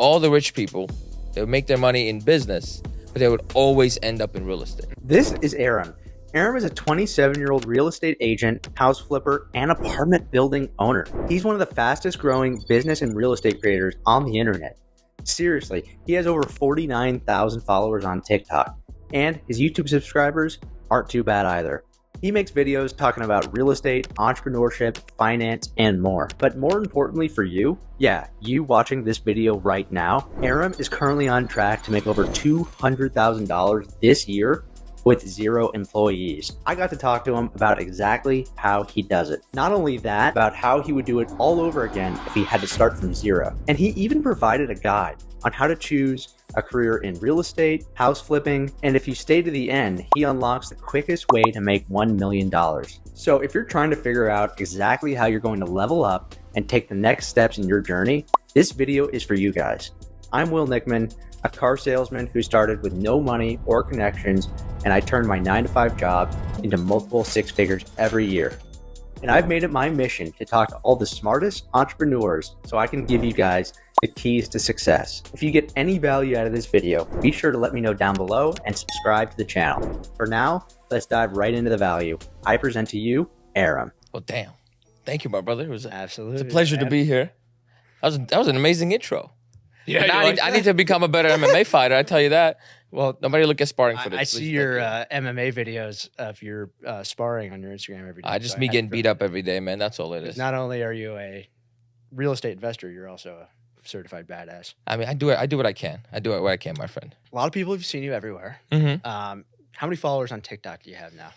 all the rich people, they would make their money in business, but they would always end up in real estate. This is Aram. Aram is a 27-year-old real estate agent, house flipper, and apartment building owner. He's one of the fastest growing business and real estate creators on the internet. Seriously, he has over 49,000 followers on TikTok, and his YouTube subscribers aren't too bad either. He makes videos talking about real estate, entrepreneurship, finance, and more. But more importantly for you, you watching this video right now, Aram is currently on track to make over $200,000 this year with 0 employees. I got to talk to him about exactly how he does it. Not only that, about how he would do it all over again if he had to start from 0. And he even provided a guide on how to choose a career in real estate, house flipping, and if you stay to the end, he unlocks the quickest way to make $1 million. So if you're trying to figure out exactly how you're going to level up and take the next steps in your journey, this video is for you guys. I'm Will Nickman, a car salesman who started with no money or connections, and I turned my 9-to-5 job into multiple 6 figures every year. And I've made it my mission to talk to all the smartest entrepreneurs so I can give you guys the keys to success. If you get any value out of this video, be sure to let me know down below and subscribe to the channel. For now, let's dive right into the value. I present to you, Aram. Well, damn. Thank you, my brother. It was Absolutely. It's a pleasure to be here. That was an amazing intro. Yeah, Now I need to become a better MMA fighter, I tell you that. Well, Nobody look at sparring footage. I see your MMA videos of your sparring on your Instagram every day. Just me getting beat up every day, man. That's all it is. Not only are you a real estate investor, you're also a certified badass. I mean, I do what I can. I do what I can, my friend. A lot of people have seen you everywhere. Mm-hmm. How many followers on TikTok do you have now?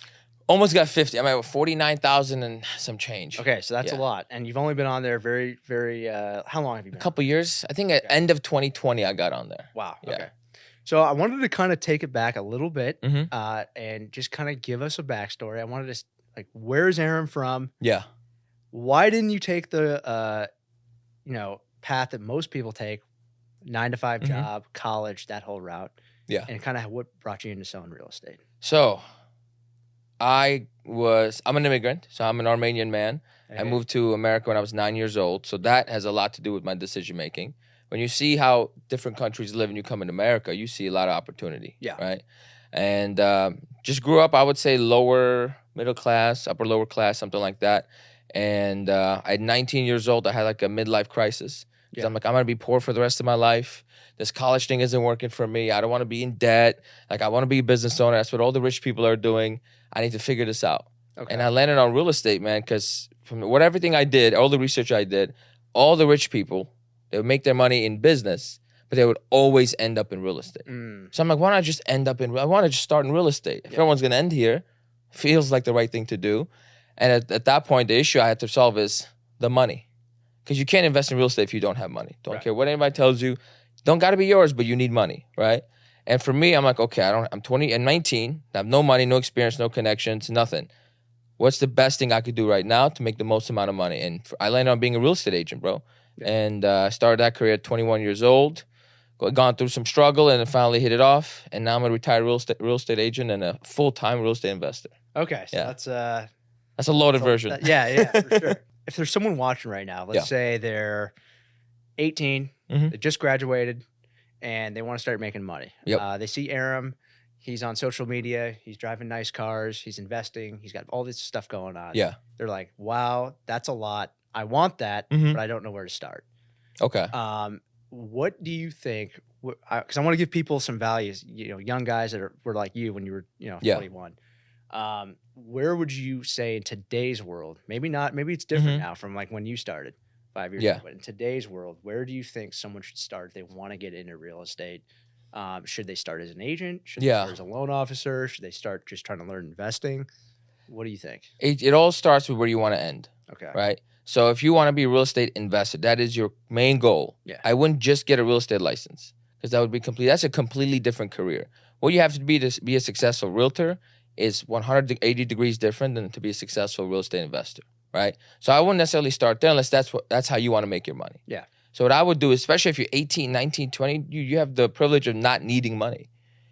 Almost got 50. I'm at 49,000 and some change. Okay, so that's Yeah. a lot. And you've only been on there very, very, how long have you been? A couple years. I think at end of 2020, I got on there. Wow. Yeah. Okay. So I wanted to kind of take it back a little bit Mhm. and just kind of give us a backstory. I wanted to, where's Aram from? Yeah. Why didn't you take the, path that most people take, 9-to-5 Mhm. job, college, that whole route? Yeah. And kind of what brought you into selling real estate? So I'm an immigrant. So I'm an Armenian man. I moved to America when I was 9 years old. So that has a lot to do with my decision making. When you see how different countries live and you come in America, you see a lot of opportunity. Yeah. Right. And just grew up, I would say, lower middle class, upper lower class, something like that. And at 19 years old, I had like a midlife crisis. Yeah. I'm like, I'm going to be poor for the rest of my life. This college thing isn't working for me. I don't want to be in debt. Like, I want to be a business owner. That's what all the rich people are doing. I need to figure this out. Okay. And I landed on real estate, man, because from everything I did, all the research I did, all the rich people, they would make their money in business, but they would always end up in real estate. So I'm like, why not just I want to just start in real estate. If everyone's going to end here, feels like the right thing to do. And at that point, the issue I had to solve is the money. Because you can't invest in real estate if you don't have money. Don't care what anybody tells you. Don't got to be yours, but you need money, right? And for me, I'm like, okay, I'm 20 and 19. I have no money, no experience, no connections, nothing. What's the best thing I could do right now to make the most amount of money? And I landed on being a real estate agent, bro. Yeah. And I started that career at 21 years old. Gone through some struggle and then finally hit it off. And now I'm a retired real estate agent and a full-time real estate investor. Okay, so that's a loaded version. Yeah, for sure. If there's someone watching right now, let's say they're 18, they just graduated, and they want to start making money. Yep. They see Aram. He's on social media. He's driving nice cars. He's investing. He's got all this stuff going on. Yeah. They're like, wow, that's a lot. I want that, but I don't know where to start. Okay. What do you think? Because I want to give people some values. Young guys that were like you when you were 21. Where would you say in today's world? Maybe not. Maybe it's different now from like when you started 5 years ago. But in today's world, where do you think someone should start if they want to get into real estate? Should they start as an agent? Should they start as a loan officer? Should they start just trying to learn investing? What do you think? It all starts with where you want to end. Okay. Right. So if you want to be a real estate investor, that is your main goal. Yeah. I wouldn't just get a real estate license because that's a completely different career. What you have to be a successful realtor is 180 degrees different than to be a successful real estate investor, right? So I wouldn't necessarily start there unless that's how you want to make your money. Yeah. So what I would do, especially if you're 18, 19, 20, you have the privilege of not needing money.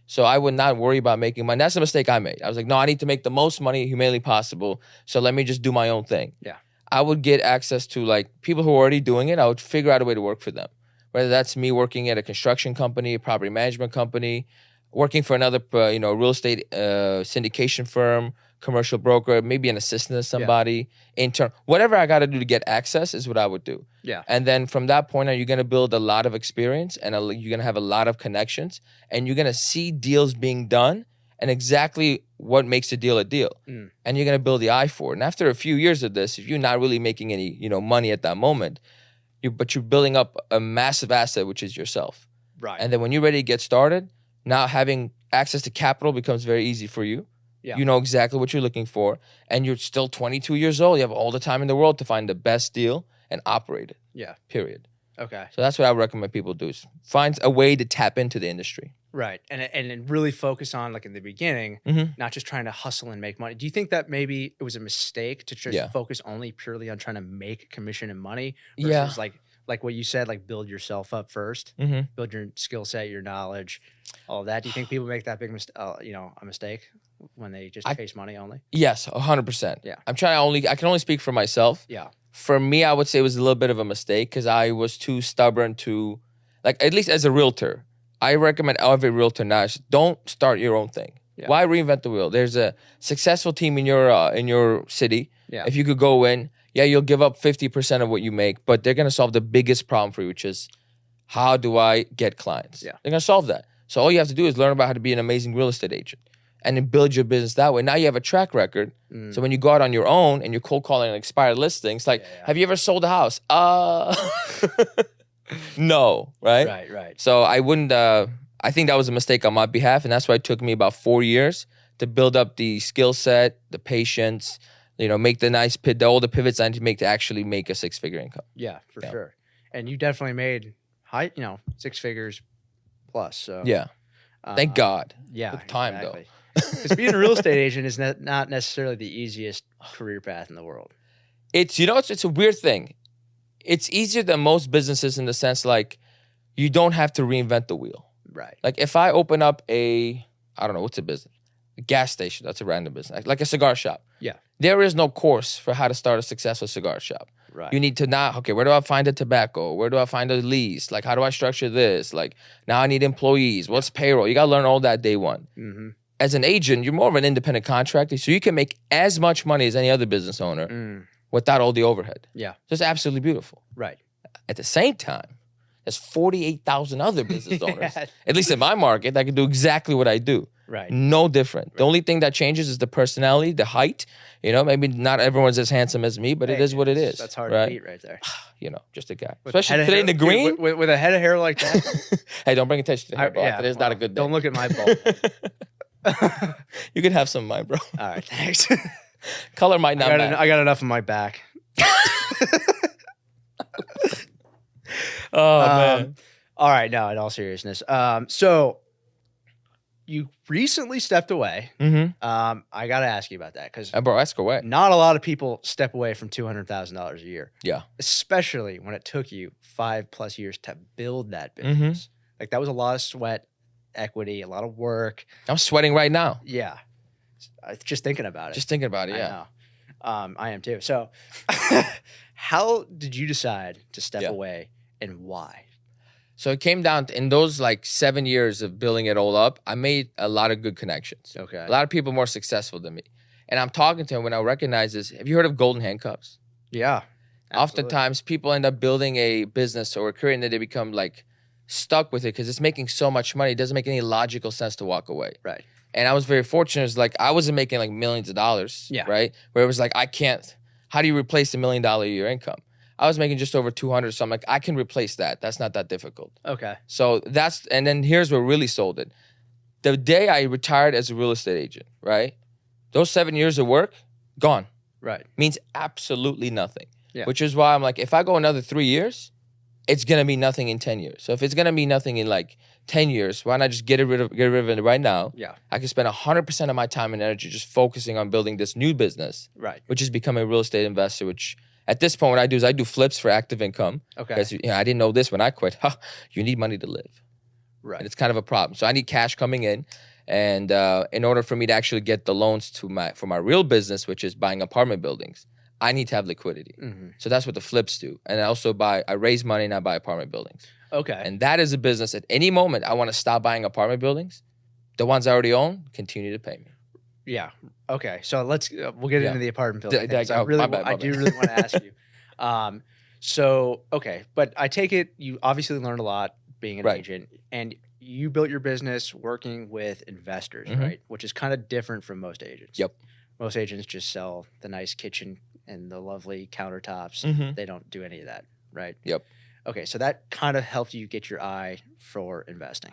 So I would not worry about making money. That's the mistake I made. I was like, no, I need to make the most money humanly possible. So let me just do my own thing. Yeah. I would get access to like people who are already doing it. I would figure out a way to work for them. whether that's me working at a construction company, a property management company, working for another, real estate syndication firm, commercial broker, maybe an assistant to somebody, intern, whatever I got to do to get access is what I would do. Yeah. And then from that point on, you're going to build a lot of experience and you're going to have a lot of connections and you're going to see deals being done and exactly what makes a deal a deal. And you're going to build the eye for it. And after a few years of this, if you're not really making any, money at that moment, but you're building up a massive asset, which is yourself. Right. And then when you're ready to get started, now having access to capital becomes very easy for you. Yeah. You know exactly what you're looking for. And you're still 22 years old. You have all the time in the world to find the best deal and operate it. Yeah. Period. Okay. So that's what I would recommend people do is find a way to tap into the industry. Right. And really focus on, like in the beginning, not just trying to hustle and make money. Do you think that maybe it was a mistake to just focus only purely on trying to make commission and money versus like what you said, like build yourself up first, build your skill set, your knowledge, all of that? Do you think people make that big a mistake when they just chase money only? Yes, 100%. Yeah. I can only speak for myself. Yeah. For me, I would say it was a little bit of a mistake because I was too stubborn to, at least as a realtor, I recommend every realtor now, don't start your own thing. Yeah. Why reinvent the wheel? There's a successful team in your city. Yeah. If you could go in, you'll give up 50% of what you make, but they're going to solve the biggest problem for you, which is how do I get clients? Yeah. They're going to solve that. So all you have to do is learn about how to be an amazing real estate agent and then build your business that way. Now you have a track record. So when you go out on your own and you're cold calling expired listings, have you ever sold a house? No, right? Right. So I wouldn't, I think that was a mistake on my behalf. And that's why it took me about 4 years to build up the skill set, the patience, make all the pivots I need to make to actually make a 6-figure income. Yeah, for sure. And you definitely made 6 figures plus. So yeah. Thank God. Yeah. Took time though. Because being a real estate agent is not necessarily the easiest career path in the world. It's a weird thing. It's easier than most businesses in the sense you don't have to reinvent the wheel. Right. Like if I open up I don't know, what's a business? A gas station, that's a random business. Like a cigar shop. Yeah. There is no course for how to start a successful cigar shop. Right. You need to where do I find the tobacco? Where do I find the lease? How do I structure this? Now I need employees. What's payroll? You got to learn all that day one. Mm-hmm. As an agent, you're more of an independent contractor, so you can make as much money as any other business owner without all the overhead. Yeah. So it's absolutely beautiful. Right. At the same time, there's 48,000 other business owners, at least in my market, that can do exactly what I do. Right. No different. Right. The only thing that changes is the personality, the height. Maybe not everyone's as handsome as me, but it is what it is. That's hard to beat right there. Just a guy. With especially today in the green. Dude, with a head of hair like that. Hey, don't bring attention to hair, bro. Today's not a good day. Don't look at my bald. You can have some of mine, bro. All right, thanks. Color might not matter. I got enough in my back. Man. All right, no, in all seriousness. So you recently stepped away. Mm-hmm. I got to ask you about that because bro, ask away. Not a lot of people step away from $200,000 a year. Yeah. Especially when it took you 5+ years to build that business. Mm-hmm. That was a lot of sweat, equity, a lot of work. I'm sweating right now. Yeah. Just thinking about it. Just thinking about it, yeah. I know. I am too. So how did you decide to step away and why? So it came down to, in those 7 years of building it all up, I made a lot of good connections. Okay. A lot of people more successful than me. And I'm talking to them when I recognize this. Have you heard of golden handcuffs? Yeah. Absolutely. Oftentimes people end up building a business or a career and then they become stuck with it because it's making so much money. It doesn't make any logical sense to walk away. Right. And I was very fortunate. It's I wasn't making millions of dollars. Yeah. Right. Where it was I can't, how do you replace $1 million a year income? I was making just over 200. So I'm I can replace that. That's not that difficult. Okay. So and then here's what really sold it. The day I retired as a real estate agent, right? Those 7 years of work, gone. Right. Means absolutely nothing. Yeah. Which is why I'm if I go another 3 years, it's going to be nothing in 10 years. So if it's going to be nothing in 10 years, why not just get rid of it right now? Yeah. I can spend 100% of my time and energy just focusing on building this new business. Right. Which is becoming a real estate investor, which at this point what I do is I do flips for active income. Okay. Because I didn't know this when I quit. You need money to live. Right. And it's kind of a problem. So I need cash coming in. And in order for me to actually get the loans for my real business, which is buying apartment buildings, I need to have liquidity. Mm-hmm. So that's what the flips do. And I also I raise money and I buy apartment buildings. Okay. And that is a business. At any moment, I want to stop buying apartment buildings. The ones I already own continue to pay me. Yeah. Okay. So we'll get into the apartment building. I do really want to ask you. Okay, but I take it you obviously learned a lot being an agent, and you built your business working with investors, right? Which is kind of different from most agents. Yep. Most agents just sell the nice kitchen and the lovely countertops. They don't do any of that, right? Yep. Okay, so that kind of helped you get your eye for investing.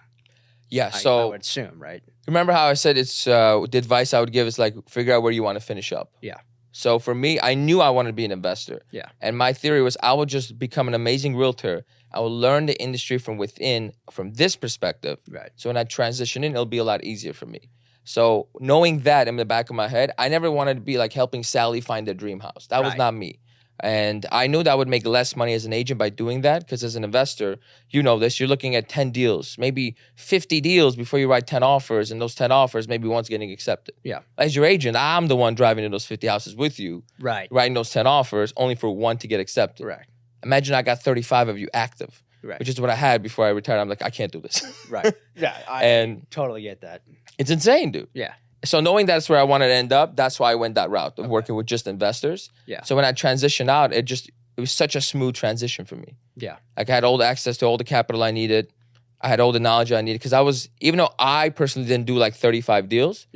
Yeah, I would assume, right? Remember how I said it's the advice I would give is like figure out where you want to finish up. Yeah. So for me, I knew I wanted to be an investor. Yeah. And my theory was I would just become an amazing realtor. I will learn the industry from within, from this perspective. Right. So when I transition in, it'll be a lot easier for me. So knowing that in the back of my head, I never wanted to be like helping Sally find their dream house. That was not me. And I knew that I would make less money as an agent by doing that, because as an investor, you know this, you're looking at 10 deals, maybe 50 deals before you write 10 offers, and those 10 offers, maybe one's getting accepted. Yeah. As your agent, I'm the one driving to those 50 houses with you, writing those 10 offers, only for one to get accepted. Right. Imagine I got 35 of you active, which is what I had before I retired. I'm like, I can't do this. Right. Yeah, I totally get that. It's insane, dude. Yeah. So knowing that's where I wanted to end up, that's why I went that route of working with just investors. Yeah. So when I transitioned out, it was such a smooth transition for me. Yeah. Like I had all the access to all the capital I needed. I had all the knowledge I needed, because even though I personally didn't do like 35 deals,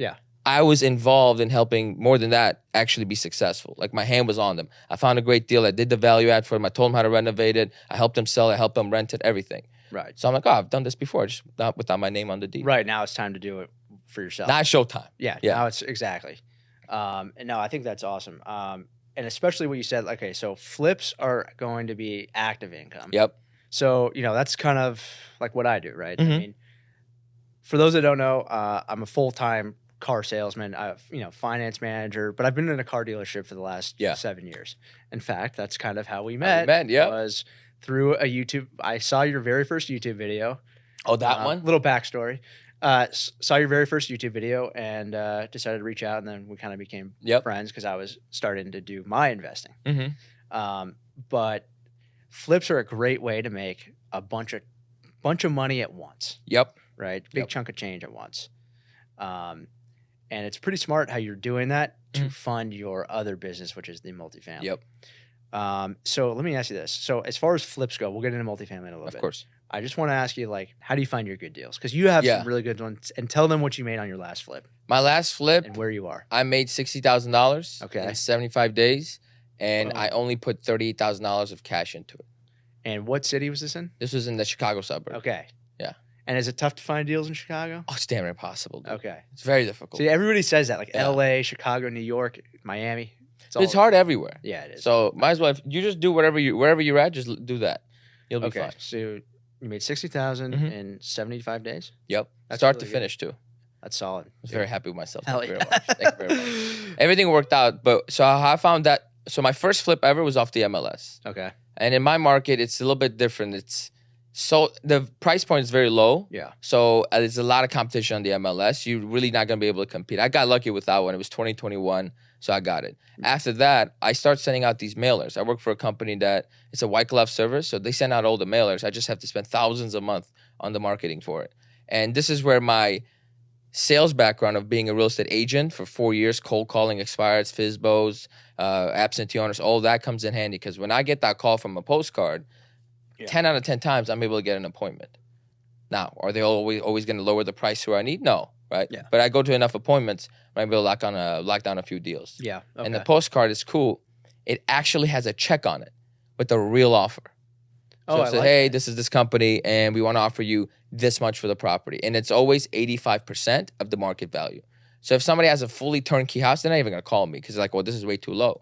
I was involved in helping more than that actually be successful. Like my hand was on them. I found a great deal. I did the value add for them. I told them how to renovate it. I helped them sell it. I helped them rent it, everything. Right. So I'm like, I've done this before, just not without my name on the deed. Right. Now it's time to do it for yourself. Now it's showtime. Yeah. Now it's exactly. And no, I think that's awesome. And especially what you said, okay, so flips are going to be active income. Yep. So, that's kind of like what I do, right? I mean, for those that don't know, I'm a full-time car salesman, finance manager, but I've been in a car dealership for the last 7 years. In fact, that's kind of how we met. Was through a YouTube. I saw your very first YouTube video. Oh, that one? Little backstory. Saw your very first YouTube video and decided to reach out, and then we kind of became friends because I was starting to do my investing. But flips are a great way to make a bunch of money at once. Yep. Right? Big chunk of change at once. And it's pretty smart how you're doing that to fund your other business, which is the multifamily. Yep. So let me ask you this. So as far as flips go, we'll get into multifamily in a little bit. Of course. I just want to ask you, like, how do you find your good deals? Because you have some really good ones. And tell them what you made on your last flip. My last flip. And where you are. I made $60,000 in 75 days. And I only put $38,000 of cash into it. And what city was this in? This was in the Chicago suburb. Okay. Yeah. And is it tough to find deals in Chicago? Oh, it's damn near impossible, dude. Okay. It's very difficult. See, everybody says that, like LA, Chicago, New York, Miami. It's hard everywhere. Yeah, it is. So might as well, if you just do wherever you're at, just do that. You'll be fine. So you made $60,000 in 75 days? Yep. That's start really to finish too. That's solid. I was very happy with myself. Hell Thank you very much. Thank you very much. Everything worked out. But so I found that, so my first flip ever was off the MLS. Okay. And in my market, it's a little bit different. So the price point is very low. Yeah. So there's a lot of competition on the MLS. You're really not going to be able to compete. I got lucky with that one. It was 2021, so I got it. After that, I start sending out these mailers. I work for a company that it's a white glove service, so they send out all the mailers. I just have to spend thousands a month on the marketing for it. And this is where my sales background of being a real estate agent for 4 years, cold calling expireds, FSBOs, absentee owners, all that comes in handy, because when I get that call from a postcard, 10 out of 10 times I'm able to get an appointment. Now, are they always going to lower the price to where I need? No, right? Yeah. But I go to enough appointments, I'm able to lock down a few deals. Yeah. Okay. And the postcard is cool. It actually has a check on it with a real offer. So it says, hey, this is this company, and we want to offer you this much for the property. And it's always 85% of the market value. So if somebody has a fully turnkey house, they're not even going to call me, because they're like, well, this is way too low.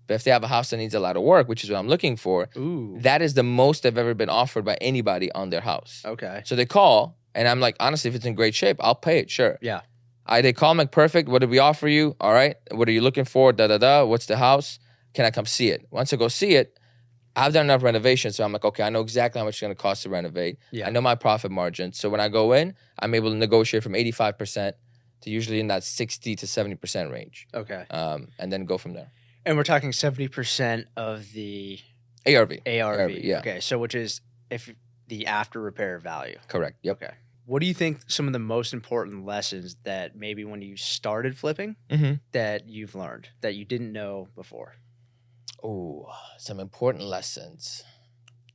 But if they have a house that needs a lot of work, which is what I'm looking for, that is the most they've ever been offered by anybody on their house. Okay. So they call, and I'm like, honestly, if it's in great shape, I'll pay it, sure. Yeah. They call, I'm like, perfect. What did we offer you? All right. What are you looking for? What's the house? Can I come see it? Once I go see it, I've done enough renovations, so I'm like, okay, I know exactly how much it's going to cost to renovate. Yeah. I know my profit margin. So when I go in, I'm able to negotiate from 85% to usually in that 60 to 70% range. Okay. And then go from there. And we're talking 70% of the ARV. ARV. Yeah. Okay. So which is, if the after repair value. Correct. Yep. Okay. What do you think some of the most important lessons that maybe when you started flipping that you've learned that you didn't know before? Oh, some important lessons.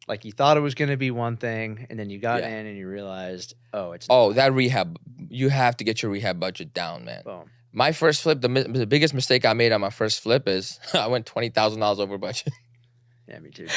Like you thought it was going to be one thing, and then you got in and you realized, it's not. That rehab. You have to get your rehab budget down, man. Boom. My first flip, the biggest mistake I made on my first flip is I went $20,000 over budget. Yeah, me too.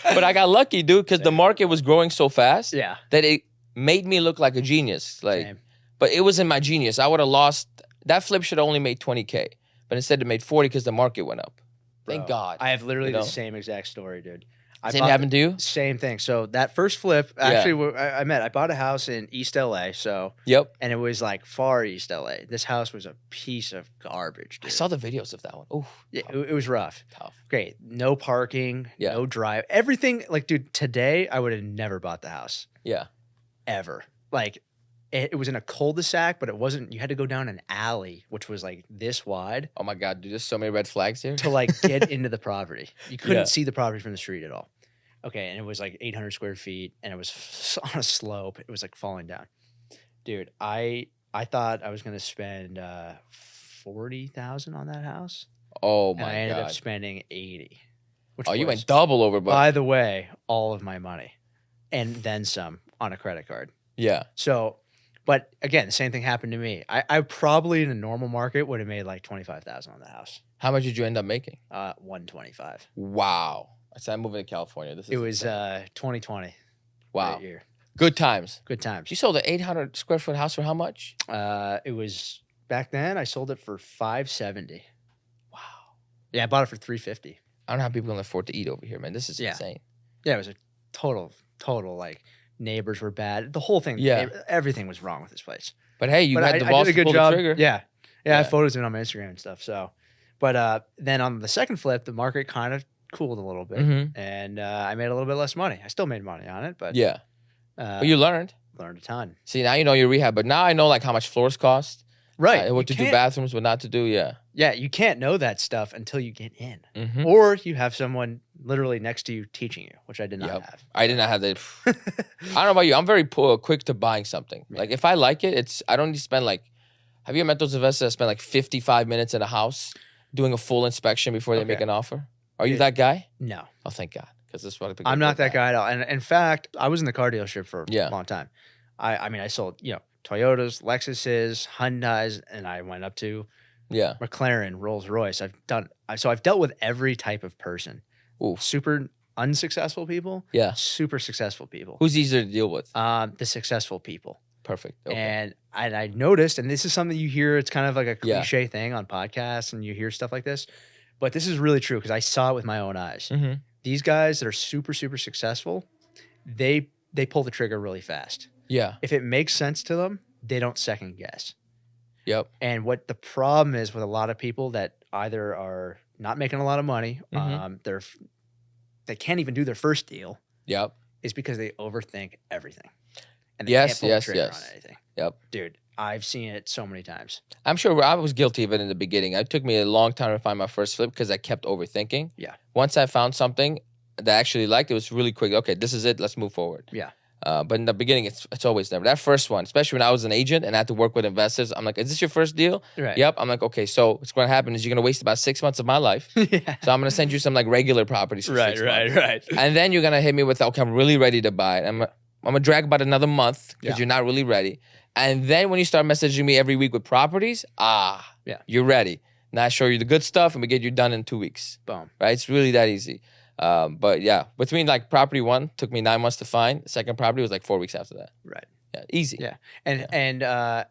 But I got lucky, dude, because the market was growing so fast that it made me look like a genius. But it wasn't my genius. I would have lost. That flip should have only made $20K, but instead it made 40 because the market went up. Thank God. I have literally the same exact story, dude. Same happened to you? Same thing. So that first flip, actually, I bought a house in East LA. So and it was like far East LA. This house was a piece of garbage, dude. I saw the videos of that one. Oh, yeah, it was rough. Tough. Great, no parking, no drive, everything. Like, dude, today I would have never bought the house. Yeah, ever. Like, it was in a cul-de-sac, but it wasn't. You had to go down an alley, which was like this wide. Oh my God, dude, there's so many red flags here. To like get into the property. You couldn't see the property from the street at all. Okay, and it was like 800 square feet, and it was on a slope. It was like falling down. Dude, I thought I was gonna spend $40,000 on that house. Oh my God! And I ended up spending $80,000. You went double over, buddy. By the way, all of my money, and then some on a credit card. Yeah. So. But again, the same thing happened to me. I probably in a normal market would have made like $25,000 on the house. How much did you end up making? $125,000. Wow. I said I'm moving to California. It was 2020. Wow. Year. Good times. Good times. You sold an 800 square foot house for how much? It was back then. I sold it for $570,000. Wow. Yeah, I bought it for $350,000. I don't know how people can afford to eat over here, man. This is insane. Yeah, it was a total like. Neighbors were bad. The whole thing. Everything was wrong with this place. But hey, you had the balls to pull the trigger. Yeah. I have photos of it on my Instagram and stuff. So, but then on the second flip, the market kind of cooled a little bit, and I made a little bit less money. I still made money on it, but but you learned a ton. See, now you know your rehab, but now I know like how much floors cost, right? What to do, bathrooms, what not to do. Yeah, you can't know that stuff until you get in, or you have someone literally next to you teaching you, which I did not have. I did not have that. I don't know about you. I'm very quick to buying something. Like if I like it, I don't need to spend like. Have you ever met those investors that spend like 55 minutes in a house doing a full inspection before they make an offer? Are you that guy? No. Oh, thank God, because this is what I'm not that guy at all. And in fact, I was in the car dealership for a long time. I mean, I sold Toyotas, Lexuses, Hyundais, and I went up to McLaren, Rolls Royce. I've dealt with every type of person. Ooh. Super unsuccessful people. Super successful people. Who's easier to deal with? The successful people. Perfect. Okay. And I noticed, and this is something you hear, it's kind of like a cliche thing on podcasts and you hear stuff like this, but this is really true because I saw it with my own eyes. These guys that are super, super successful, they pull the trigger really fast. Yeah. If it makes sense to them, they don't second guess. Yep. And what the problem is with a lot of people that either are not making a lot of money, they can't even do their first deal. Yep. Is because they overthink everything. And they can't pull the trigger on anything. Yep. Dude, I've seen it so many times. I'm sure I was guilty of it in the beginning. It took me a long time to find my first flip because I kept overthinking. Yeah. Once I found something that I actually liked, it was really quick. Okay, this is it. Let's move forward. Yeah. But in the beginning, it's always never. That first one, especially when I was an agent and I had to work with investors, I'm like, is this your first deal? Right. Yep. I'm like, okay, so what's going to happen is you're going to waste about 6 months of my life. So I'm going to send you some like regular properties for 6 months. Right. And then you're going to hit me with, okay, I'm really ready to buy it. I'm going to drag about another month because you're not really ready. And then when you start messaging me every week with properties, you're ready. Now I show you the good stuff and we get you done in 2 weeks. Boom. Right? It's really that easy. But yeah, between like property one took me 9 months to find. The second property was like 4 weeks after that. Right. Yeah, easy. Yeah. And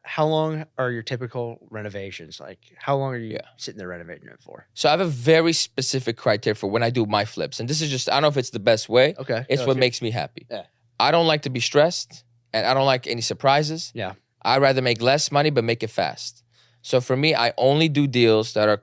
how long are your typical renovations? Like how long are you sitting there renovating it for? So I have a very specific criteria for when I do my flips. And this is just, I don't know if it's the best way. Okay. It's what makes me happy. Yeah. I don't like to be stressed and I don't like any surprises. Yeah. I'd rather make less money, but make it fast. So for me, I only do deals that are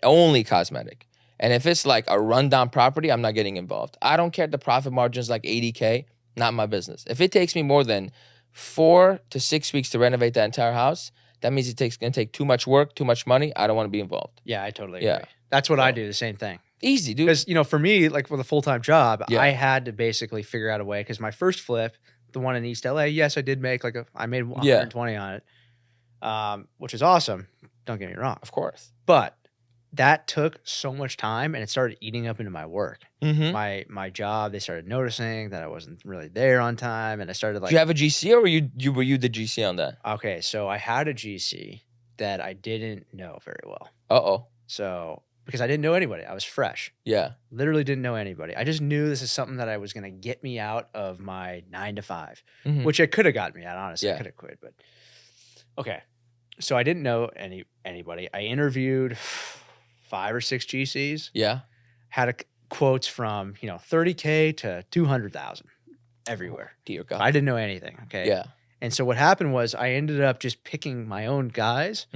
only cosmetic. And if it's like a rundown property, I'm not getting involved. I don't care if the profit margin's like 80K, not my business. If it takes me more than 4 to 6 weeks to renovate that entire house, that means it's going to take too much work, too much money. I don't want to be involved. Yeah, I totally agree. That's what I do, the same thing. Easy, dude. Because, for me, like with a full-time job, Yeah. I had to basically figure out a way. Because my first flip, the one in East LA, yes, I did make I made 120 on it, which is awesome. Don't get me wrong. Of course. But that took so much time, and it started eating up into my work. Mm-hmm. My job, they started noticing that I wasn't really there on time, and I started Did you have a GC, or were you the GC on that? Okay, so I had a GC that I didn't know very well. Uh-oh. So because I didn't know anybody, I was fresh. Yeah. Literally didn't know anybody. I just knew this is something that I was going to get me out of my 9 to 5, which it could have got me out. Honestly, I could have quit, but okay. So I didn't know anybody. I interviewed 5 or 6 GCs. Yeah. Had quotes from, $30K to $200,000 everywhere. Dear God. I didn't know anything. Okay. Yeah. And so what happened was I ended up just picking my own guys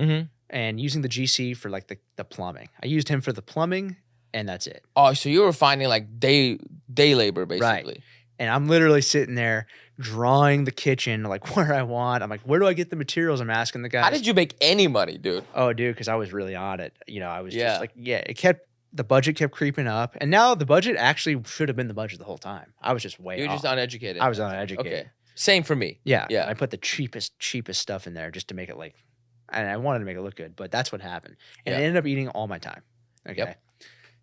and using the GC for like the plumbing. I used him for the plumbing, and that's it. Oh, so you were finding like day labor basically. Right. And I'm literally sitting there drawing the kitchen like where I want. I'm like, where do I get the materials? I'm asking the guys. How did you make any money, dude? Oh, dude, because I was really on it. I was just like, the budget kept creeping up. And now the budget actually should have been the budget the whole time. I was just way You're off. just uneducated. I was uneducated. Okay. Same for me. Yeah. Yeah. I put the cheapest stuff in there just to make it like, and I wanted to make it look good, but that's what happened. And it ended up eating all my time. Okay. Yep.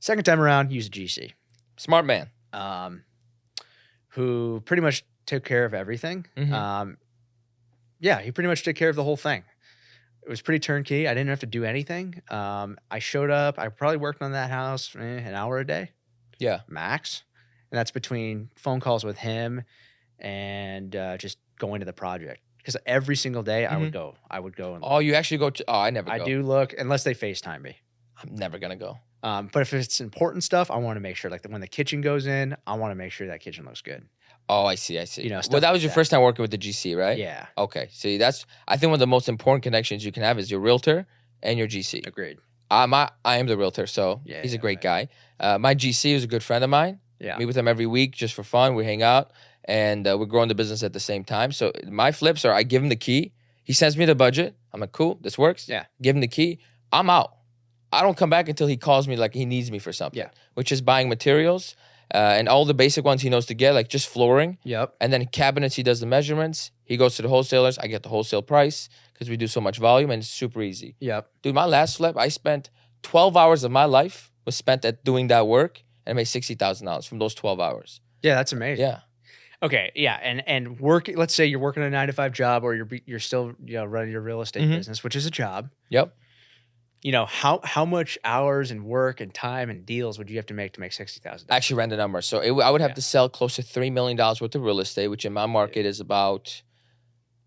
Second time around, used a GC. Smart man. Who pretty much took care of everything. He pretty much took care of the whole thing. It was pretty turnkey. I didn't have to do anything. I showed up. I probably worked on that house an hour a day. Yeah. Max. And that's between phone calls with him and just going to the project. Because every single day I would go. And oh, you actually go to? Oh, I never go. I do look, unless they FaceTime me. I'm never going to go. But if it's important stuff, I want to make sure, like when the kitchen goes in, I want to make sure that kitchen looks good. Oh, I see. Stuff Well, that like was your first time working with the GC, right? Yeah. Okay. See, I think one of the most important connections you can have is your realtor and your GC. Agreed. I am the realtor, so he's a great guy. My GC is a good friend of mine. Yeah. Meet with him every week just for fun. We hang out, and we're growing the business at the same time. So my flips are I give him the key. He sends me the budget. I'm like, cool, this works. Yeah. Give him the key. I'm out. I don't come back until he calls me like he needs me for something. Yeah. Which is buying materials and all the basic ones he knows to get, like just flooring. Yep. And then cabinets, he does the measurements. He goes to the wholesalers. I get the wholesale price because we do so much volume, and it's super easy. Yep. Dude, my last flip, I spent 12 hours of my life was spent at doing that work, and I made $60,000 from those 12 hours. Yeah, that's amazing. Yeah. Okay, yeah, and work. Let's say you're working a 9 to 5 job, or you're still running your real estate business, which is a job. Yep. How much hours and work and time and deals would you have to make $60,000? I actually ran the number. So I would have to sell close to $3 million worth of real estate, which in my market is about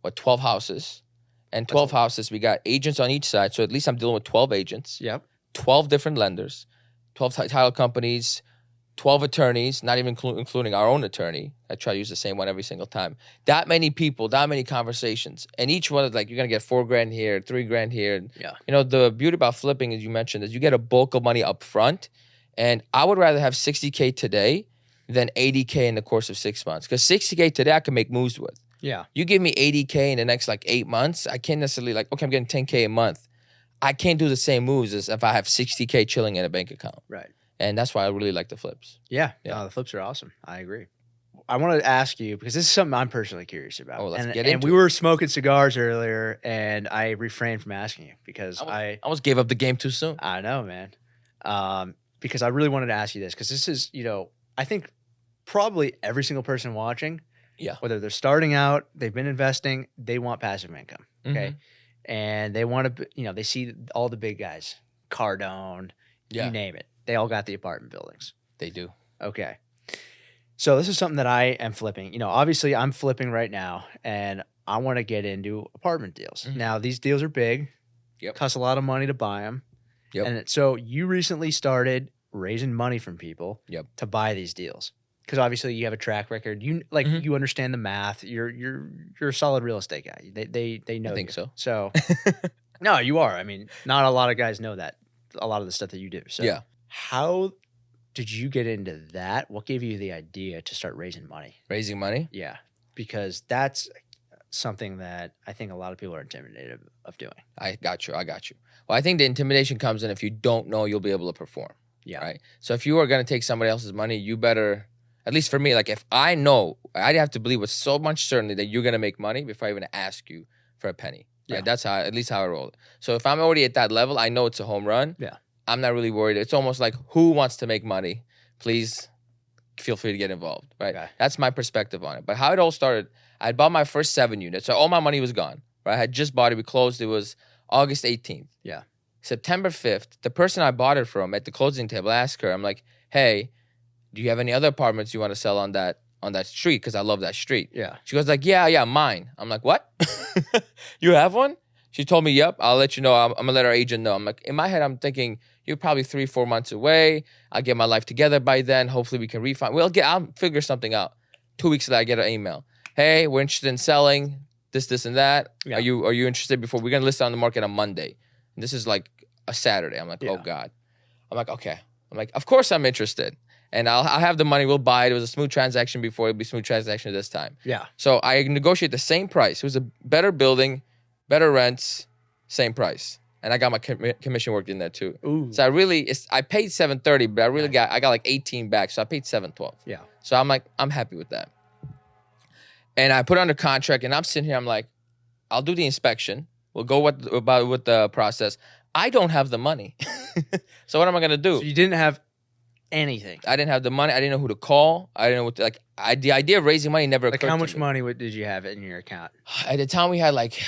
12 houses. And 12 houses, we got agents on each side. So at least I'm dealing with 12 agents. Yep. 12 different lenders, 12 title companies, 12 attorneys, not even including our own attorney. I try to use the same one every single time. That many people, that many conversations. And each one is like, you're going to get $4,000 here, $3,000 here. Yeah. The beauty about flipping, as you mentioned, is you get a bulk of money up front. And I would rather have $60K today than $80K in the course of 6 months. Because $60K today, I can make moves with. Yeah. You give me $80K in the next 8 months, I can't necessarily okay, I'm getting $10K a month. I can't do the same moves as if I have $60K chilling in a bank account. Right. And that's why I really like the flips. Yeah. No, the flips are awesome. I agree. I want to ask you, because this is something I'm personally curious about. Oh, let's get and into we it. were smoking cigars earlier, and I refrained from asking you because I almost gave up the game too soon. I know, man. Because I really wanted to ask you this, because this is, I think probably every single person watching, whether they're starting out, they've been investing, they want passive income. Okay. And they want to, they see all the big guys, Cardone, you name it. They all got the apartment buildings. They do. Okay. So this is something that I am flipping. Obviously I'm flipping right now, and I want to get into apartment deals. Now, these deals are big. Yep. Cost a lot of money to buy them. Yep. And so you recently started raising money from people to buy these deals. Because obviously you have a track record. You you understand the math. You're a solid real estate guy. They know. I think you. so. So no, you are. I mean, not a lot of guys know that. A lot of the stuff that you do. So how did you get into that? What gave you the idea to start raising money? Raising money? Yeah, because that's something that I think a lot of people are intimidated of doing. I got you. Well, I think the intimidation comes in if you don't know you'll be able to perform. Yeah. Right. So if you are going to take somebody else's money, you better, at least for me, like if I know, I'd have to believe with so much certainty that you're going to make money before I even ask you for a penny. Right. Yeah. That's how, at least how I roll it. So if I'm already at that level, I know it's a home run. Yeah. I'm not really worried. It's almost like, who wants to make money? Please feel free to get involved. Right. Okay. That's my perspective on it. But how it all started, I bought my first 7 units. So all my money was gone. Right. I had just bought it. We closed. It was August 18th. Yeah. September 5th, the person I bought it from at the closing table, I asked her, I'm like, hey, do you have any other apartments you want to sell on that street? Because I love that street. Yeah. She goes like, yeah, mine. I'm like, what? You have one? She told me, yep, I'll let you know. I'm going to let our agent know. I'm like, in my head, I'm thinking, you're probably 3-4 months away. I'll get my life together by then. Hopefully we can refinance. I'll figure something out. 2 weeks later, I get an email. Hey, we're interested in selling this and that. Yeah. Are you interested before we're going to list it on the market on Monday? And this is like a Saturday. I'm like, oh God. I'm like, okay. I'm like, of course I'm interested. And I'll have the money. We'll buy it. It was a smooth transaction before. It'll be a smooth transaction this time. Yeah. So I negotiate the same price. It was a better building, better rents, same price. And I got my commission worked in there too. Ooh. So I paid $730, but I got like 18 back. So I paid $712. Yeah. So I'm like, I'm happy with that. And I put it under contract, and I'm sitting here. I'm like, I'll do the inspection. We'll go with the process. I don't have the money. So what am I gonna do? So you didn't have anything. I didn't have the money. I didn't know who to call. I didn't know what to, the idea of raising money never occurred to me. How much money did you have in your account? At the time, we had like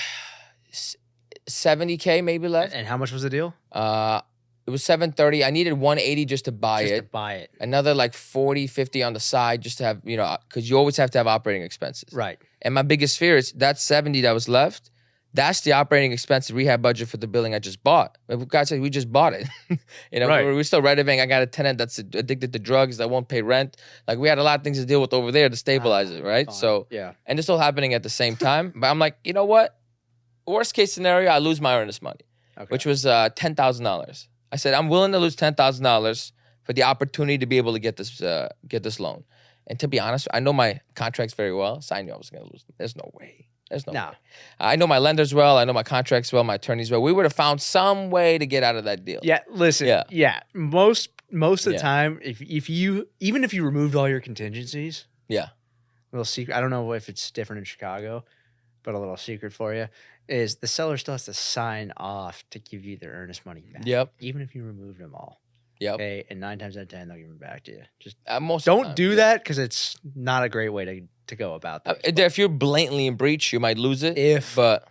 $70K maybe left. And how much was the deal? It was $730. I needed $180 just to buy it. Another like $40-$50 on the side just to have, because you always have to have operating expenses. Right. And my biggest fear is that $70 that was left, that's the operating expense rehab budget for the building I just bought. God said, we just bought it. Right. We're still renovating. I got a tenant that's addicted to drugs that won't pay rent. Like we had a lot of things to deal with over there to stabilize it, right? Fine. So, yeah. And it's all happening at the same time. But I'm like, you know what? Worst case scenario, I lose my earnest money, which was $10,000. I said, I'm willing to lose $10,000 for the opportunity to be able to get this loan. And to be honest, I know my contracts very well, so I knew I was going to lose them. There's no way. There's no way. I know my lenders well. I know my contracts well, my attorneys well. We would have found some way to get out of that deal. Yeah, listen. Yeah. Most of the time, if you removed all your contingencies. Yeah. Little secret. I don't know if it's different in Chicago, but a little secret for you is the seller still has to sign off to give you their earnest money back. Yep. Even if you removed them all. Yep. Okay. And 9 times out of 10, they'll give them back to you. Just don't do that because it's not a great way to go about that. If you're blatantly in breach, you might lose it. But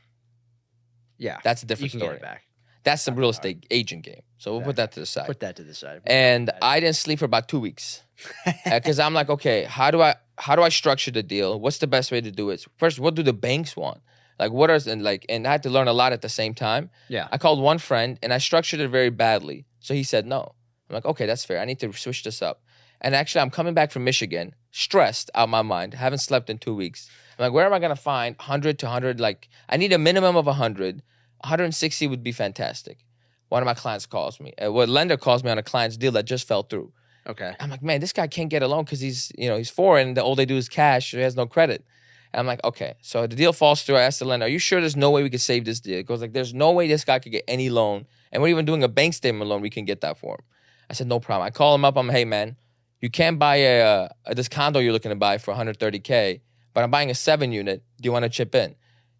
yeah, that's a different you can story. Get it back. That's the real estate agent game. So we'll put that to the side. Put that to the side. And I didn't sleep for about 2 weeks because I'm like, okay, how do I structure the deal? What's the best way to do it? First, what do the banks want? Like and I had to learn a lot at the same time. Yeah. I called one friend and I structured it very badly. So he said no. I'm like, okay, that's fair. I need to switch this up. And actually, I'm coming back from Michigan, stressed out my mind. Haven't slept in 2 weeks. I'm like, where am I going to find 100 to 100? Like, I need a minimum of 100. 160 would be fantastic. One of my clients calls me. Lender calls me on a client's deal that just fell through. Okay. I'm like, man, this guy can't get a loan because he's foreign. All they do is cash. He has no credit. And I'm like, okay. So the deal falls through. I asked the lender, are you sure there's no way we could save this deal? It goes like, there's no way this guy could get any loan. And we're even doing a bank statement loan. We can get that for him. I said, no problem. I call him up. I'm, hey, man, you can't buy this condo you're looking to buy for $130K, but I'm buying a 7-unit. Do you want to chip in?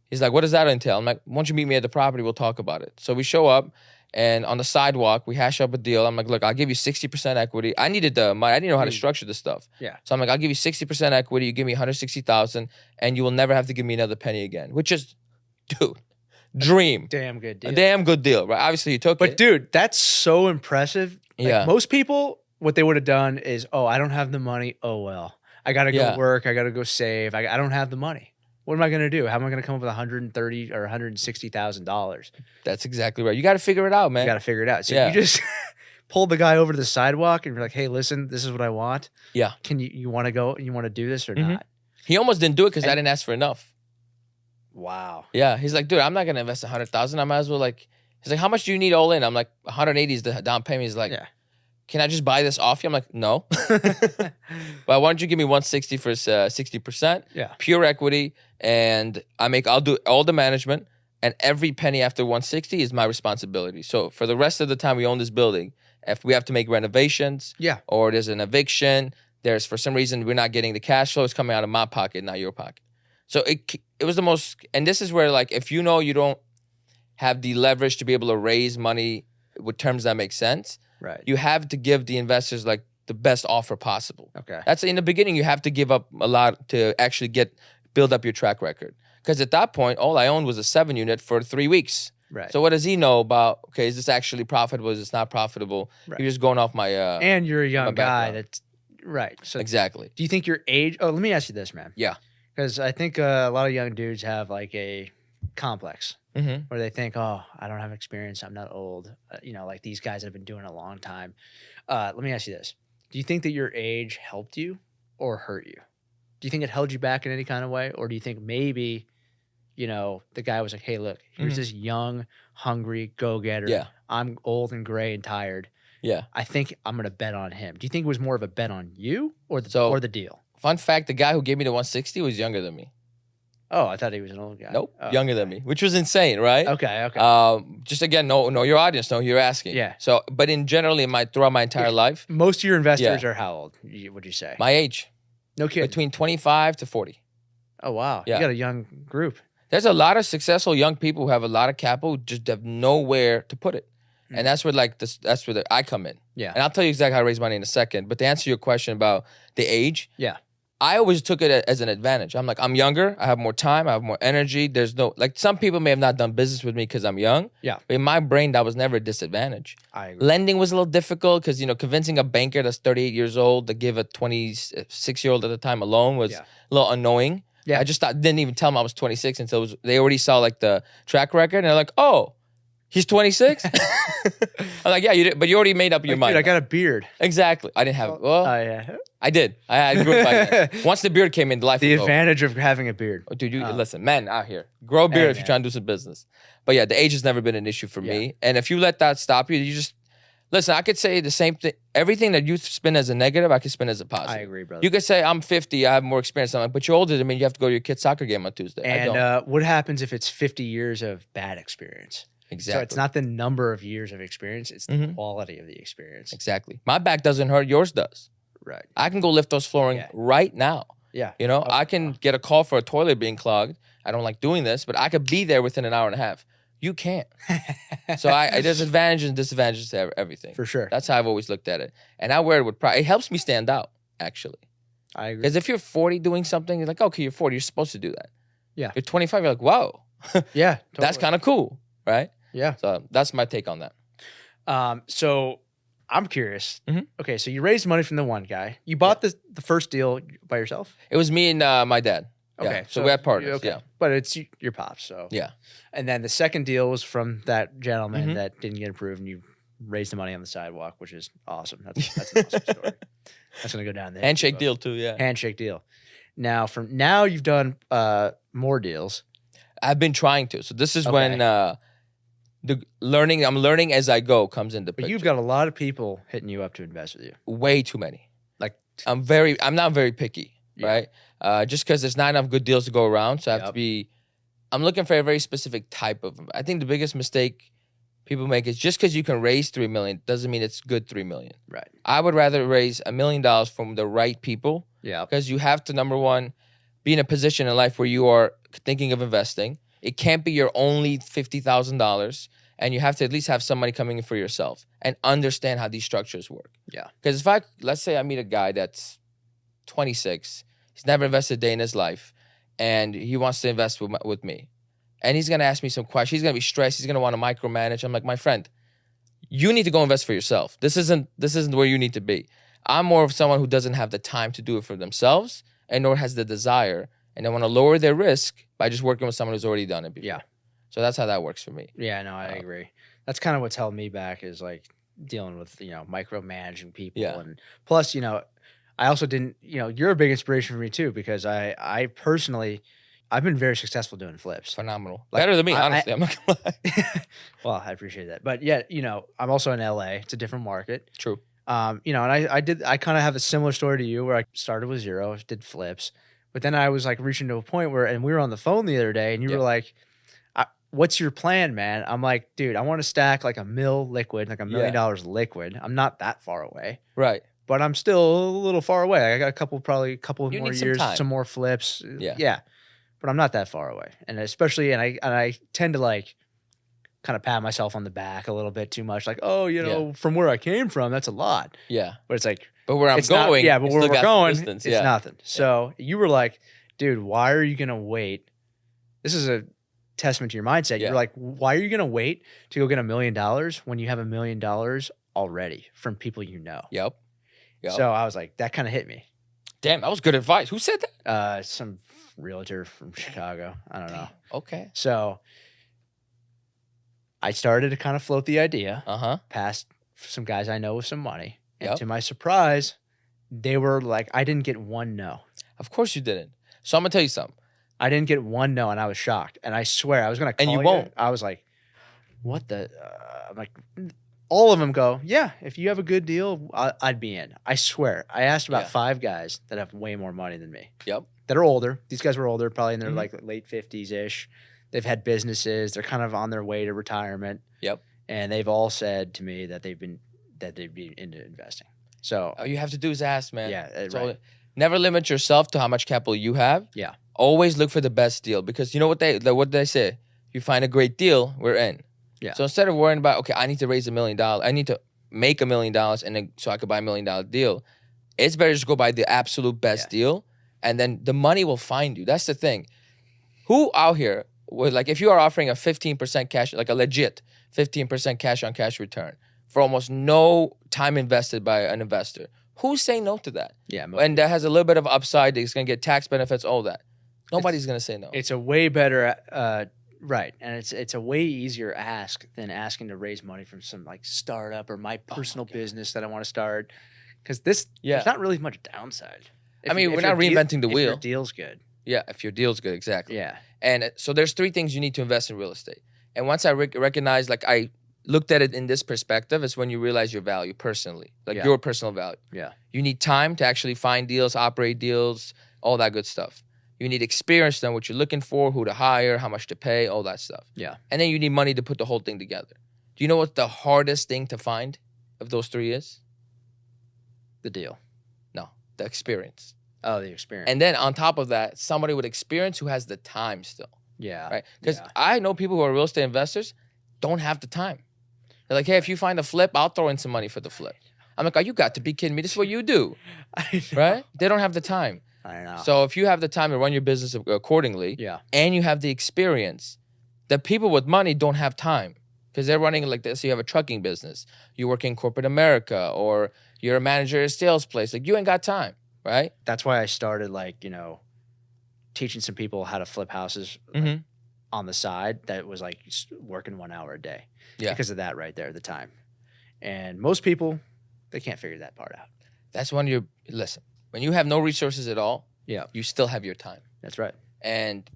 He's like, what does that entail? I'm like, why don't you meet me at the property? We'll talk about it. So we show up, and on the sidewalk, we hash up a deal. I'm like, look, I'll give you 60% equity. I needed the money. I didn't know how to structure this stuff. Yeah. So I'm like, I'll give you 60% equity. You give me $160,000, and you will never have to give me another penny again, which is, dude, dream. Damn good deal. A damn good deal, right? Obviously, you took it. But, dude, that's so impressive. Like, most people, what they would have done is, oh, I don't have the money. Oh, well. I got to go work. I got to go save. I don't have the money. What am I going to do? How am I going to come up with $130,000 or $160,000? That's exactly right. You got to figure it out, man. You got to figure it out. So you just pulled the guy over to the sidewalk and you're like, hey, listen, this is what I want. Yeah. Can you want to go? You want to do this or not? He almost didn't do it because I didn't ask for enough. Wow. Yeah. He's like, dude, I'm not going to invest $100,000. I might as well he's like, how much do you need all in? I'm like, 180 is the down payment. He's like, can I just buy this off you? I'm like, no. But why don't you give me 160 for 60%? Yeah. Pure equity. And I'll do all the management, and every penny after 160 is my responsibility. So for the rest of the time we own this building, If we have to make renovations, or there's an eviction, there's for some reason we're not getting the cash flow, it's coming out of my pocket, not your pocket. So it was the most, and this is where like if you know you don't have the leverage to be able to raise money with terms that make sense, right? You have to give the investors like the best offer possible. Okay, that's in the beginning. You have to give up a lot to actually build up your track record. Because at that point, all I owned was a 7 unit for 3 weeks. Right. So what does he know about? Okay, is this actually profitable? Is this not profitable? Right. You're just going off my. And you're a young guy. That's right. So exactly. Do you think your age? Oh, let me ask you this, man. Yeah. Because I think a lot of young dudes have like a complex where they think, oh, I don't have experience. I'm not old. Like these guys have been doing it a long time. Let me ask you this. Do you think that your age helped you or hurt you? Do you think it held you back in any kind of way? Or do you think maybe, the guy was like, hey, look, here's this young, hungry go-getter. Yeah. I'm old and gray and tired. Yeah. I think I'm going to bet on him. Do you think it was more of a bet on you or the deal? Fun fact, the guy who gave me the 160 was younger than me. Oh, I thought he was an old guy. Nope, younger than me, which was insane, right? Okay. Just again, know your audience, know who you're asking. Yeah. So, but throughout my entire life, most of your investors are how old? Would you say? My age. No kidding. Between 25 to 40. Oh wow. Yeah. You got a young group. There's a lot of successful young people who have a lot of capital, who just have nowhere to put it, and that's where I come in. Yeah. And I'll tell you exactly how to raise money in a second. But to answer your question about the age, yeah. I always took it as an advantage. I'm like, I'm younger, I have more time, I have more energy. There's no, like, some people may have not done business with me because I'm young. Yeah. But in my brain, that was never a disadvantage. I agree. Lending was a little difficult because, convincing a banker that's 38 years old to give a 26-year-old at the time a loan was a little annoying. Yeah. I just didn't even tell them I was 26 until they already saw like the track record and they're like, oh, he's 26? I'm like, yeah, you did, but you already made up your mind. Dude, I got a beard. Exactly. I didn't have it. Well, yeah. I did. I grew up like that. Once the beard came in, life the was advantage of having a beard. Oh, dude, listen, men out here, grow a beard if you're trying to do some business. But yeah, the age has never been an issue for me. And if you let that stop you, you just listen. I could say the same thing. Everything that you spin as a negative, I could spin as a positive. I agree, brother. You could say I'm 50, I have more experience. I'm like, but you're older than me. You have to go to your kid's soccer game on Tuesday. And what happens if it's 50 years of bad experience? Exactly. So it's not the number of years of experience; it's the quality of the experience. Exactly. My back doesn't hurt. Yours does. Right. I can go lift those flooring right now. Yeah. I can get a call for a toilet being clogged. I don't like doing this, but I could be there within an hour and a half. You can't. So there's advantages and disadvantages to everything. For sure. That's how I've always looked at it. And I wear it with pride. It helps me stand out, actually. I agree. Because if you're 40 doing something, you're like, okay, you're 40, you're supposed to do that. Yeah. You're 25, you're like, whoa. Yeah. Totally. That's kind of cool, right? Yeah. So that's my take on that. So I'm curious. Okay, so you raised money from the one guy. You bought the first deal by yourself? It was me and my dad. Okay. Yeah. So we had partners. Okay. Yeah. But it's your pops, so. Yeah. And then the second deal was from that gentleman that didn't get approved, and you raised the money on the sidewalk, which is awesome. That's an awesome story. That's going to go down there. Handshake deal too, yeah. Handshake deal. Now you've done more deals. I've been trying to. So this is when I'm learning as I go comes into picture. But you've got a lot of people hitting you up to invest with you. Way too many. Like I'm not very picky, right? Just because there's not enough good deals to go around. So I have to be, I'm looking for a very specific type of, I think the biggest mistake people make is just because you can raise $3 million doesn't mean it's good $3 million. Right. I would rather raise $1 million from the right people. Yeah. Because you have to, number one, be in a position in life where you are thinking of investing. It can't be your only $50,000. And you have to at least have some money coming in for yourself and understand how these structures work. Yeah. Because let's say I meet a guy that's 26, he's never invested a day in his life, and he wants to invest with me. And he's going to ask me some questions. He's going to be stressed. He's going to want to micromanage. I'm like, my friend, you need to go invest for yourself. This isn't where you need to be. I'm more of someone who doesn't have the time to do it for themselves and nor has the desire, and they want to lower their risk by just working with someone who's already done it before. Yeah. So that's how that works for me. Yeah, no, I agree. That's kind of what's held me back is like dealing with, micromanaging people. Yeah. And plus, I also didn't, you're a big inspiration for me too, because I personally, I've been very succcessul doing flips. Phenomenal. Like, better than me, honestly. I'm not gonna lie. Well, I appreciate that. But yeah, I'm also in LA. It's a different market. True. And I kind of have a similar story to you where I started with zero, did flips. But then I was like reaching to a point where, and we were on the phone the other day and you were like, what's your plan, man? I'm like, dude, I want to stack like $1 million liquid, like $1 million liquid. I'm not that far away. Right. But I'm still a little far away. I got probably a couple You more need years, some more flips. Yeah. But I'm not that far away. And especially, and I tend to like kind of pat myself on the back a little bit too much. Like, oh, from where I came from, that's a lot. Yeah. But it's like, but where I'm going, but where we're going, it's nothing. So you were like, dude, why are you going to wait? This is a testament to your mindset. You're like, why are you going to wait to go get $1 million when you have $1 million already from people you know? Yep. So I was like, that kind of hit me. Damn, that was good advice. Who said that? Some realtor from Chicago. I don't know. Okay. So I started to kind of float the idea past some guys I know with some money. And to my surprise, they were like, I didn't get one no. Of course you didn't. So I'm going to tell you something. I didn't get one no, and I was shocked. And I swear, I was going to call you. And you won't. I was like, what the? I'm like, all of them go, yeah, if you have a good deal, I'd be in. I swear. I asked about 5 guys that have way more money than me. Yep. That are older. These guys were older, probably in their like late 50s-ish. They've had businesses. They're kind of on their way to retirement. Yep. And they've all said to me that they'd be into investing. So all you have to do is ask, man. Yeah, right. Never limit yourself to how much capital you have. Yeah. Always look for the best deal, because you know what they say? You find a great deal, we're in. Yeah. So instead of worrying about, okay, I need to raise $1 million, I need to make $1 million, and then so I could buy $1 million deal. It's better just go buy the absolute best deal, and then the money will find you. That's the thing. Who out here would, like, if you are offering a 15% cash, like a legit 15% cash on cash return for almost no time invested by an investor, who's saying no to that? Yeah. And that has a little bit of upside. It's going to get tax benefits, all that. Nobody's going to say no. It's a way better, right. And it's a way easier ask than asking to raise money from some like startup or my personal business that I want to start. Because there's not really much downside. We're not reinventing the wheel. If your deal's good. Yeah, if your deal's good, exactly. Yeah. And so there's 3 things you need to invest in real estate. And once I recognized, like I looked at it in this perspective, is when you realize your value personally, like your personal value. Yeah. You need time to actually find deals, operate deals, all that good stuff. You need experience to know what you're looking for, who to hire, how much to pay, all that stuff. Yeah. And then you need money to put the whole thing together. Do you know what the hardest thing to find of those 3 is? The deal. No, the experience. Oh, the experience. And then on top of that, somebody with experience who has the time still. Yeah. Right? Because I know people who are real estate investors don't have the time. They're like, hey, if you find a flip, I'll throw in some money for the flip. I'm like, oh, you got to be kidding me. This is what you do. Right? They don't have the time. I know. So if you have the time to run your business accordingly, and you have the experience, the people with money don't have time, because they're running like this. So you have a trucking business, you work in corporate America, or you're a manager at a sales place. Like, you ain't got time, right? That's why I started teaching some people how to flip houses on the side. That was like working 1 hour a day. Yeah. Because of that right there, the time. And most people, they can't figure that part out. That's when listen, when you have no resources at all, you still have your time. That's right. And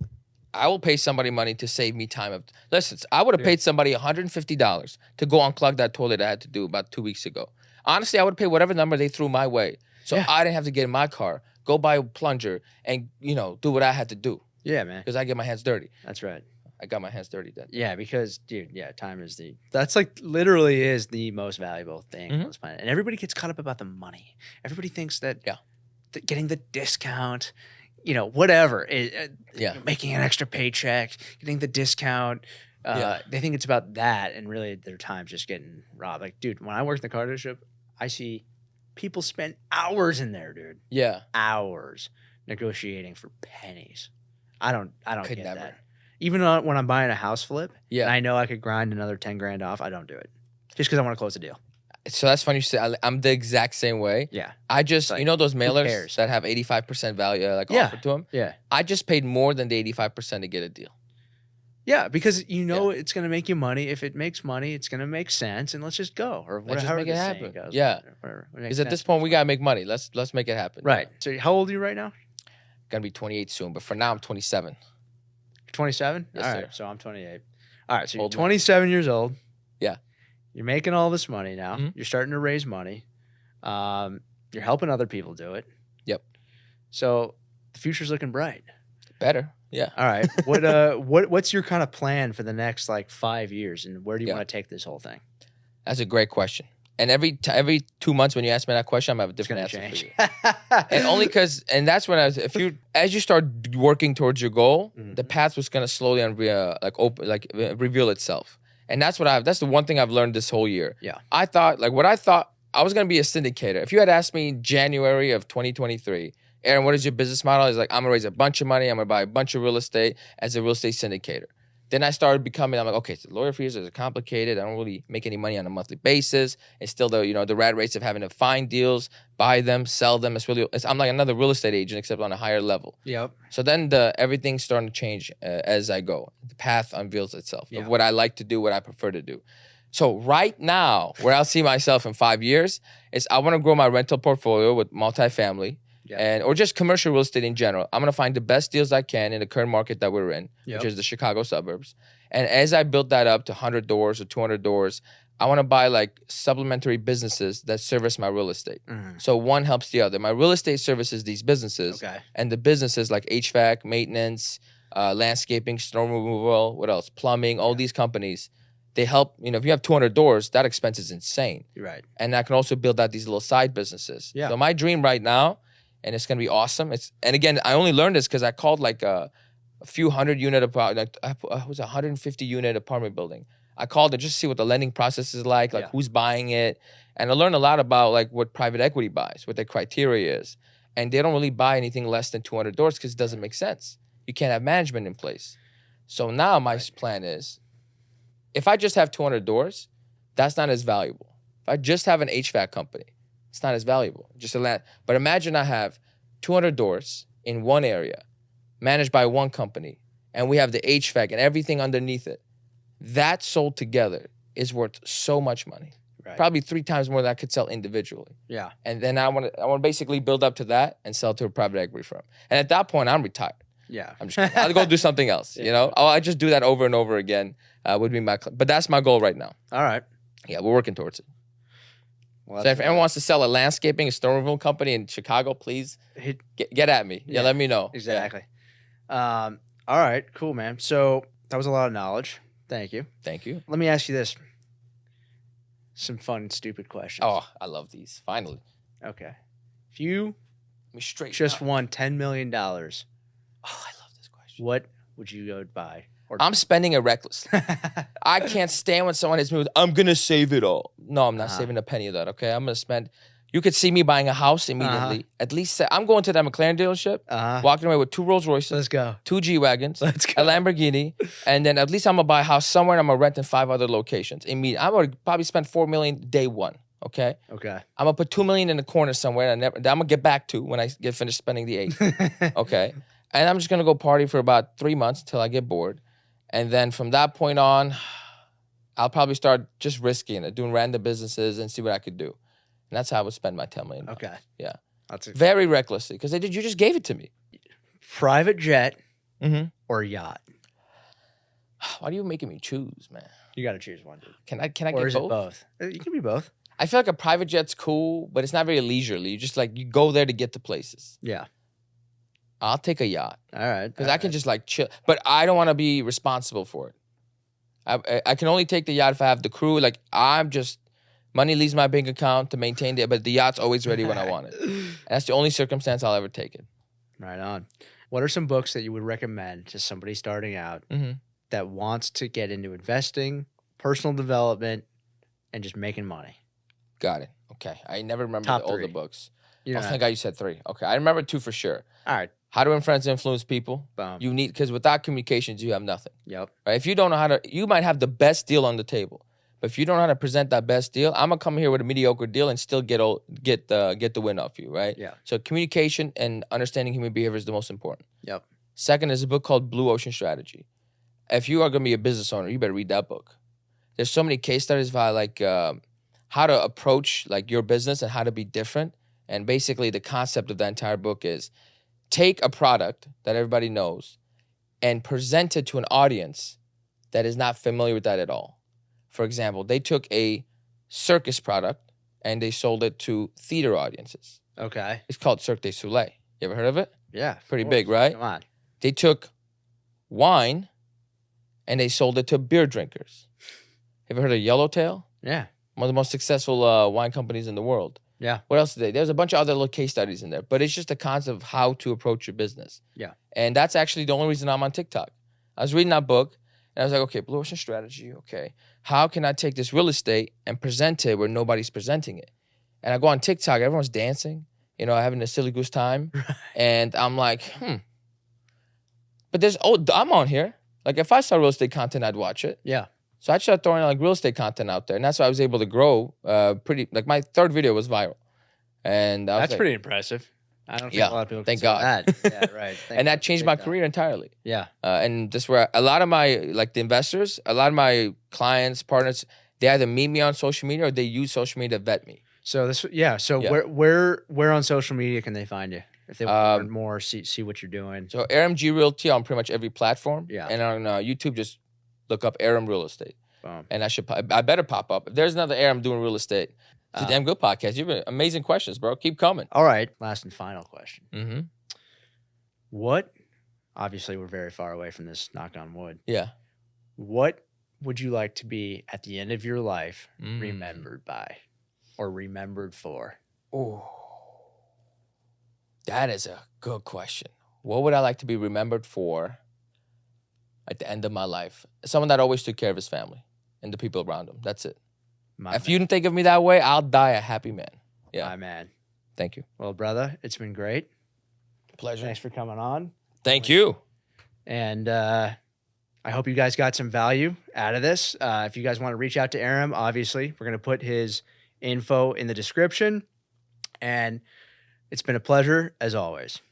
I will pay somebody money to save me time. Listen, I would have paid somebody $150 to go unclog that toilet I had to do about 2 weeks ago. Honestly, I would pay whatever number they threw my way. So I didn't have to get in my car, go buy a plunger, and, do what I had to do. Yeah, man. Because I get my hands dirty. That's right. I got my hands dirty then. Yeah, because, dude, time is that's like literally is the most valuable thing on this planet. And everybody gets caught up about the money. Everybody thinks that getting the discount, whatever, making an extra paycheck, getting the discount, they think it's about that, and really their time's just getting robbed. Like, dude, when I worked in the car dealership, I see people spend hours in there, dude. Yeah. Hours negotiating for pennies. I don't Could get never. that. Even when I'm buying a house flip, and I know I could grind another 10 grand off, I don't do it. Just because I want to close the deal. So that's funny you say. I'm the exact same way. Yeah. I just, like, those mailers that have 85% value offered to them? Yeah. I just paid more than the 85% to get a deal. Yeah, because it's going to make you money. If it makes money, it's going to make sense, and let's just go. Or Let's just make it happen. Goes, Yeah. Whatever. Because at this point, we got to make money. Let's make it happen. Right. So how old are you right now? Gonna be 28 soon, but for now, I'm 27. 27? Yes, all sir. right, so I'm 28. All right, so you're Old man. 27 years old. Yeah. You're making all this money now. Mhm. You're starting to raise money. You're helping other people do it. Yep. So the future's looking bright. Better. Yeah. All right. What's your kind of plan for the next like 5 years, and where do you want to take this whole thing? That's a great question. And every 2 months when you ask me that question, I'm gonna have a different answer for you. And only because, and that's when as you start working towards your goal, the path was gonna slowly reveal itself. And that's the one thing I've learned this whole year. Yeah. I thought I was gonna be a syndicator. If you had asked me in January of 2023, Aaron, what is your business model? It's like, I'm gonna raise a bunch of money, I'm gonna buy a bunch of real estate as a real estate syndicator. Then I started becoming, I'm like, okay, so lawyer fees are complicated. I don't really make any money on a monthly basis. It's still the rat race of having to find deals, buy them, sell them. I'm like another real estate agent, except on a higher level. Yep. So then everything's starting to change as I go. The path unveils itself of what I like to do, what I prefer to do. So right now, where I'll see myself in 5 years is I want to grow my rental portfolio with multifamily. Or just commercial real estate in general. I'm gonna find the best deals I can in the current market that we're in, which is the Chicago suburbs. And as I build that up to 100 doors or 200 doors, I want to buy like supplementary businesses that service my real estate. So one helps the other. My real estate services these businesses, and the businesses like HVAC, maintenance, landscaping, snow removal, what else? Plumbing, all these companies. They help, if you have 200 doors, that expense is insane. Right. And I can also build out these little side businesses. So my dream right now, and it's gonna be awesome. And again, I only learned this because I called like a few hundred unit apartment. It was a 150 unit apartment building. I called it just to see what the lending process is like who's buying it, and I learned a lot about like what private equity buys, what their criteria is, and they don't really buy anything less than 200 doors because it doesn't make sense. You can't have management in place. So now my plan is, if I just have 200 doors, that's not as valuable. If I just have an HVAC company, it's not as valuable. But imagine I have 200 doors in one area, managed by one company, and we have the HVAC and everything underneath it. That sold together is worth so much money. Right. Probably 3 times more than I could sell individually. Yeah. And then I want to basically build up to that and sell to a private equity firm. And at that point, I'm retired. Yeah. I'll go do something else. I just do that over and over again. Would be but that's my goal right now. All right. Yeah, we're working towards it. Well, so if anyone wants to sell a landscaping, a stone removal company in Chicago, please get at me. Yeah, let me know. Exactly. Yeah. All right, cool, man. So that was a lot of knowledge. Thank you. Thank you. Let me ask you this. Some fun, stupid questions. Oh, I love these. Finally. Okay. If you just won $10 million, oh, I love this question. What would you go buy? I'm spending it recklessly. I can't stand when someone hits me with, I'm going to save it all. No, I'm not saving a penny of that, okay? I'm going to spend, you could see me buying a house immediately. At least, I'm going to that McLaren dealership, walking away with 2 Rolls Royces. Let's go. 2 G-Wagons. Let's go. A Lamborghini. And then at least I'm going to buy a house somewhere and I'm going to rent in 5 other locations. Immediately. I'm going to probably spend $4 million day one, okay? Okay. I'm going to put $2 million in the corner somewhere and I'm going to get back to when I get finished spending the 8, okay? And I'm just going to go party for about 3 months until I get bored. And then from that point on, I'll probably start just risking it, doing random businesses and see what I could do. And that's how I would spend my $10 million. Okay. Yeah. Very recklessly, because you just gave it to me. Private jet or yacht? Why are you making me choose, man? You got to choose one, dude. Can I get both? Or is it both? You can be both. I feel like a private jet's cool, but it's not very leisurely. You just you go there to get to places. Yeah. I'll take a yacht. All right. Because I can just chill. But I don't want to be responsible for it. I can only take the yacht if I have the crew. Money leaves my bank account to maintain it, but the yacht's always ready when I want it. And that's the only circumstance I'll ever take it. Right on. What are some books that you would recommend to somebody starting out that wants to get into investing, personal development, and just making money? Got it. Okay. I never remember Top all 3. the books. Thank God you said 3. Okay. I remember 2 for sure. All right. How to influence people. Boom. You need, because without communications, you have nothing. Yep. Right? If you don't know how to, you might have the best deal on the table, but if you don't know how to present that best deal, I'm gonna come here with a mediocre deal and still get the win off you, right? Yeah. So communication and understanding human behavior is the most important. Yep. Second is a book called Blue Ocean Strategy. If you are gonna be a business owner, you better read that book. There's so many case studies about how to approach your business and how to be different. And basically, the concept of the entire book is take a product that everybody knows and present it to an audience that is not familiar with that at all. For example, they took a circus product and they sold it to theater audiences. Okay. It's called Cirque du Soleil. You ever heard of it? Yeah. Pretty big, right? Come on. They took wine, and they sold it to beer drinkers. Have you heard of Yellowtail? Yeah. One of the most successful wine companies in the world. Yeah. What else did they? There's a bunch of other little case studies in there, but it's just a concept of how to approach your business. Yeah. And that's actually the only reason I'm on TikTok. I was reading that book, and I was like, okay, blue ocean strategy. Okay, how can I take this real estate and present it where nobody's presenting it? And I go on TikTok, everyone's dancing, having a silly goose time, and I'm like, But I'm on here. Like if I saw real estate content, I'd watch it. Yeah. So I started throwing like real estate content out there, and that's why I was able to grow pretty. Like my third video was viral, and that's pretty impressive. I don't think a lot of people. Thank God. God. Yeah, right. And that changed my career entirely. Yeah. And just where a lot of my the investors, a lot of my clients, partners, they either meet me on social media or they use social media to vet me. So where on social media can they find you if they want to learn more, see what you're doing? So Aram G Realty on pretty much every platform. Yeah. And on YouTube, just look up Aram Real Estate. Boom. And I better pop up. If there's another Aram doing real estate, it's a damn good podcast. You have amazing questions, bro. Keep coming. All right. Last and final question. Mm-hmm. What? Obviously, we're very far away from this. Knock on wood. Yeah. What would you like to be at the end of your life remembered by, or remembered for? Oh, that is a good question. What would I like to be remembered for at the end of my life? Someone that always took care of his family and the people around him. That's it. If you didn't think of me that way, I'll die a happy man. Yeah. My man. Thank you. Well, brother, it's been great. Pleasure. Thanks for coming on. Thank you. And I hope you guys got some value out of this. If you guys want to reach out to Aram, obviously, we're going to put his info in the description. And it's been a pleasure, as always.